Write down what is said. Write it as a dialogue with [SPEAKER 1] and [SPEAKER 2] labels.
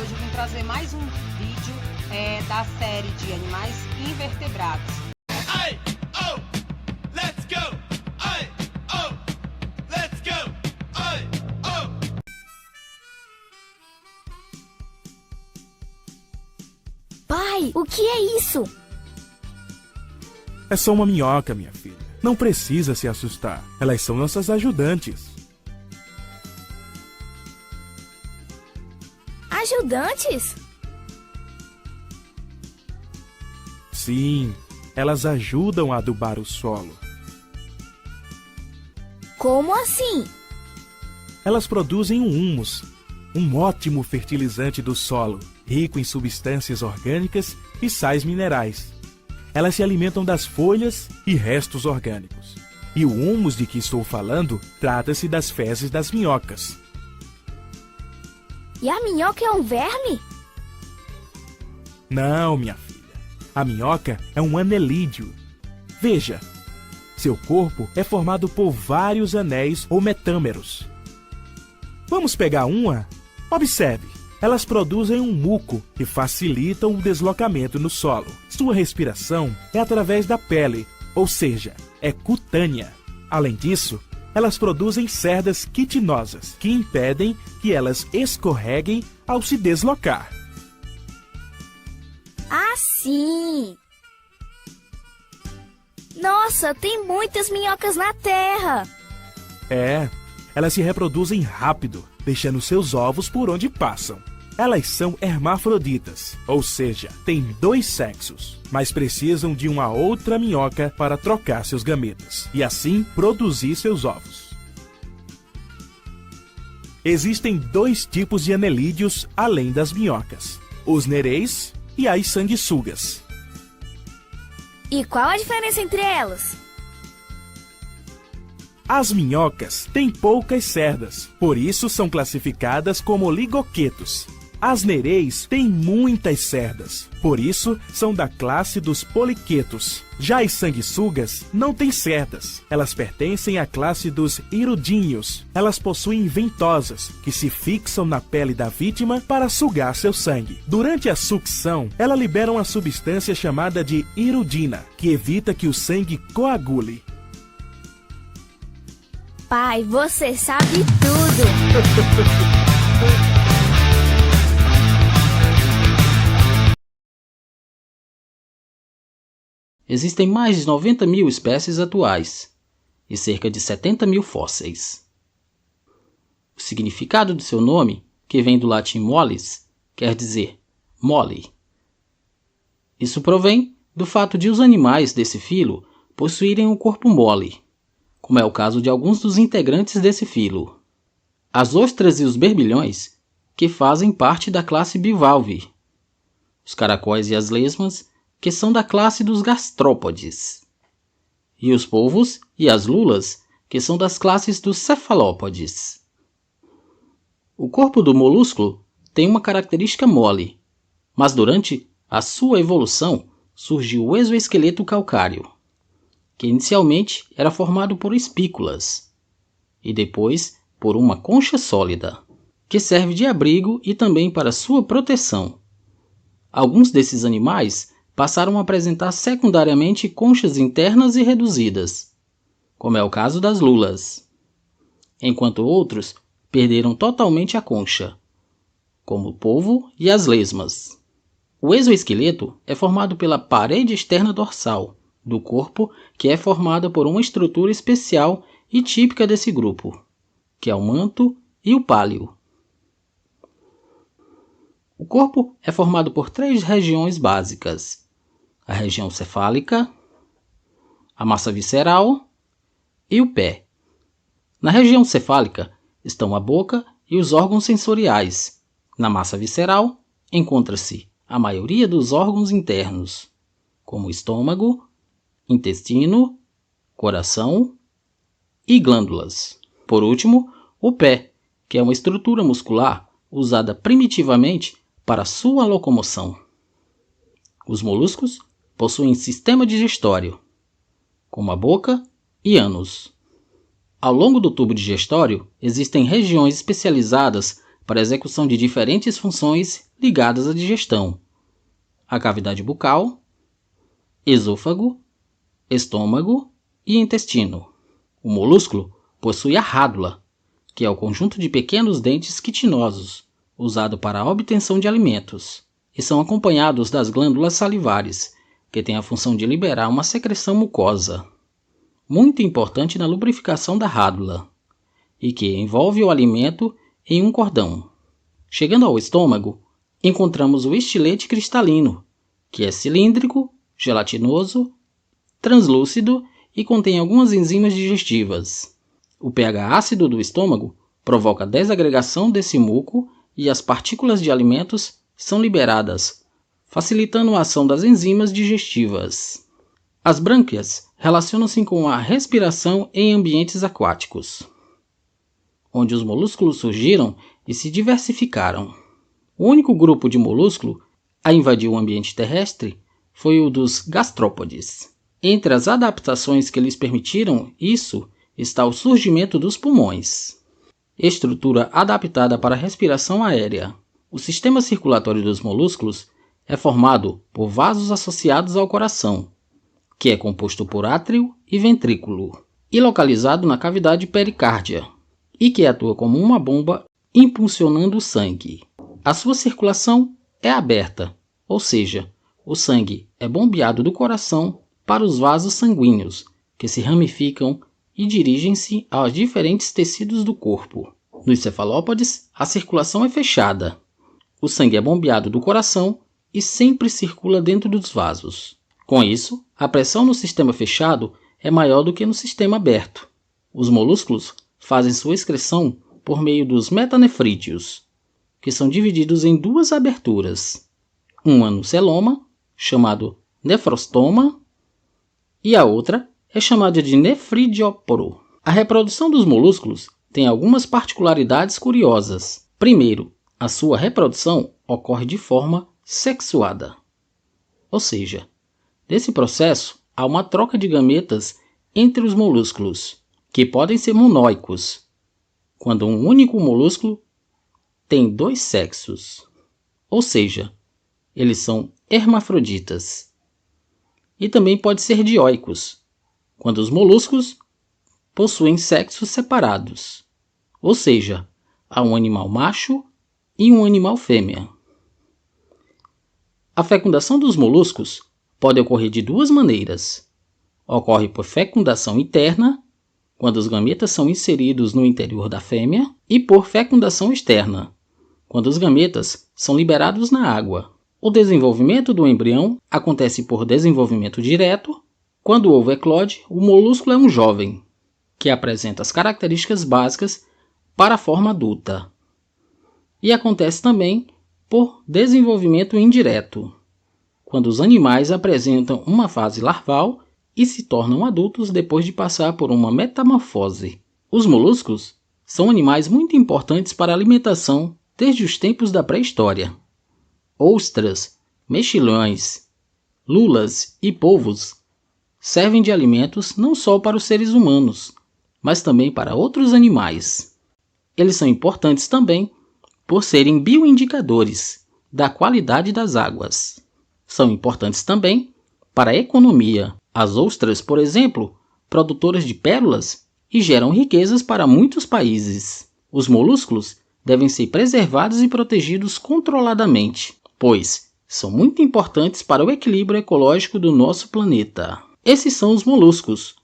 [SPEAKER 1] hoje eu vim trazer mais um vídeo da série de animais invertebrados.
[SPEAKER 2] Ai, oh, let's go! Ai, oh, let's go! Ai, oh.
[SPEAKER 3] Pai, o que é isso?
[SPEAKER 4] É só uma minhoca, minha filha. Não precisa se assustar. Elas são nossas ajudantes.
[SPEAKER 3] Ajudantes?
[SPEAKER 4] Sim, elas ajudam a adubar o solo.
[SPEAKER 3] Como assim?
[SPEAKER 4] Elas produzem um humus, um ótimo fertilizante do solo, rico em substâncias orgânicas e sais minerais. Elas se alimentam das folhas e restos orgânicos. E o humus de que estou falando trata-se das fezes das minhocas.
[SPEAKER 3] E a minhoca é um verme?
[SPEAKER 4] Não, minha filha. A minhoca é um anelídeo. Veja, seu corpo é formado por vários anéis ou metâmeros. Vamos pegar uma? Observe. Elas produzem um muco que facilita o deslocamento no solo. Sua respiração é através da pele, ou seja, é cutânea. Além disso, elas produzem cerdas quitinosas que impedem que elas escorreguem ao se deslocar.
[SPEAKER 3] Ah, sim! Nossa, tem muitas minhocas na terra!
[SPEAKER 4] Elas se reproduzem rápido, deixando seus ovos por onde passam. Elas são hermafroditas, ou seja, têm 2 sexos, mas precisam de uma outra minhoca para trocar seus gametas e assim produzir seus ovos. Existem 2 tipos de anelídeos além das minhocas: os nereis e as sanguessugas.
[SPEAKER 3] E qual a diferença entre elas?
[SPEAKER 4] As minhocas têm poucas cerdas, por isso são classificadas como ligoquetos. As nereis têm muitas cerdas, por isso são da classe dos poliquetos. Já as sanguessugas não têm cerdas, elas pertencem à classe dos hirudinhos. Elas possuem ventosas, que se fixam na pele da vítima para sugar seu sangue. Durante a sucção, ela libera uma substância chamada de hirudina, que evita que o sangue coagule.
[SPEAKER 3] Pai, você sabe tudo!
[SPEAKER 5] Existem mais de 90 mil espécies atuais e cerca de 70 mil fósseis. O significado do seu nome, que vem do latim mollis, quer dizer mole. Isso provém do fato de os animais desse filo possuírem um corpo mole, como é o caso de alguns dos integrantes desse filo. As ostras e os berbilhões, que fazem parte da classe bivalve. Os caracóis e as lesmas, que são da classe dos gastrópodes. E os polvos e as lulas, que são das classes dos cefalópodes. O corpo do molúsculo tem uma característica mole, mas durante a sua evolução surgiu o exoesqueleto calcáreo, que inicialmente era formado por espículas, e depois por uma concha sólida, que serve de abrigo e também para sua proteção. Alguns desses animais passaram a apresentar secundariamente conchas internas e reduzidas, como é o caso das lulas, enquanto outros perderam totalmente a concha, como o polvo e as lesmas. O exoesqueleto é formado pela parede externa dorsal do corpo, que é formada por uma estrutura especial e típica desse grupo, que é o manto e o páleo. O corpo é formado por 3 regiões básicas: a região cefálica, a massa visceral e o pé. Na região cefálica estão a boca e os órgãos sensoriais. Na massa visceral encontra-se a maioria dos órgãos internos, como estômago, intestino, coração e glândulas. Por último, o pé, que é uma estrutura muscular usada primitivamente para sua locomoção. Os moluscos possuem sistema digestório, como a boca e ânus. Ao longo do tubo digestório existem regiões especializadas para a execução de diferentes funções ligadas à digestão: a cavidade bucal, esôfago, estômago e intestino. O molúsculo possui a rádula, que é o conjunto de pequenos dentes quitinosos, usado para a obtenção de alimentos, e são acompanhados das glândulas salivares, que têm a função de liberar uma secreção mucosa, muito importante na lubrificação da rádula, e que envolve o alimento em um cordão. Chegando ao estômago, encontramos o estilete cristalino, que é cilíndrico, gelatinoso, translúcido e contém algumas enzimas digestivas. O pH ácido do estômago provoca a desagregação desse muco e as partículas de alimentos são liberadas, facilitando a ação das enzimas digestivas. As brânquias relacionam-se com a respiração em ambientes aquáticos, onde os molúsculos surgiram e se diversificaram. O único grupo de molúsculo a invadir o ambiente terrestre foi o dos gastrópodes. Entre as adaptações que lhes permitiram isso está o surgimento dos pulmões, estrutura adaptada para a respiração aérea. O sistema circulatório dos molúsculos é formado por vasos associados ao coração, que é composto por átrio e ventrículo, e localizado na cavidade pericárdia, e que atua como uma bomba impulsionando o sangue. A sua circulação é aberta, ou seja, o sangue é bombeado do coração para os vasos sanguíneos, que se ramificam e dirigem-se aos diferentes tecidos do corpo. Nos cefalópodes, a circulação é fechada. O sangue é bombeado do coração e sempre circula dentro dos vasos. Com isso, a pressão no sistema fechado é maior do que no sistema aberto. Os molúsculos fazem sua excreção por meio dos metanefrídeos, que são divididos em duas aberturas, uma no celoma, chamado nefrostoma, e a outra é chamada de nefridióporo. A reprodução dos molúsculos tem algumas particularidades curiosas. Primeiro, a sua reprodução ocorre de forma sexuada, ou seja, nesse processo há uma troca de gametas entre os molúsculos, que podem ser monóicos, quando um único molúsculo tem dois sexos, ou seja, eles são hermafroditas. E também pode ser dioicos, quando os molúsculos possuem sexos separados, ou seja, há um animal macho e um animal fêmea. A fecundação dos moluscos pode ocorrer de duas maneiras. Ocorre por fecundação interna, quando os gametas são inseridos no interior da fêmea, e por fecundação externa, quando os gametas são liberados na água. O desenvolvimento do embrião acontece por desenvolvimento direto. Quando o ovo eclode, o molúsculo é um jovem, que apresenta as características básicas para a forma adulta. E acontece também por desenvolvimento indireto, quando os animais apresentam uma fase larval e se tornam adultos depois de passar por uma metamorfose. Os moluscos são animais muito importantes para a alimentação desde os tempos da pré-história. Ostras, mexilhões, lulas e polvos servem de alimentos não só para os seres humanos, mas também para outros animais. Eles são importantes também por serem bioindicadores da qualidade das águas. São importantes também para a economia. As ostras, por exemplo, produtoras de pérolas e geram riquezas para muitos países. Os molúsculos devem ser preservados e protegidos controladamente, pois são muito importantes para o equilíbrio ecológico do nosso planeta. Esses são os moluscos,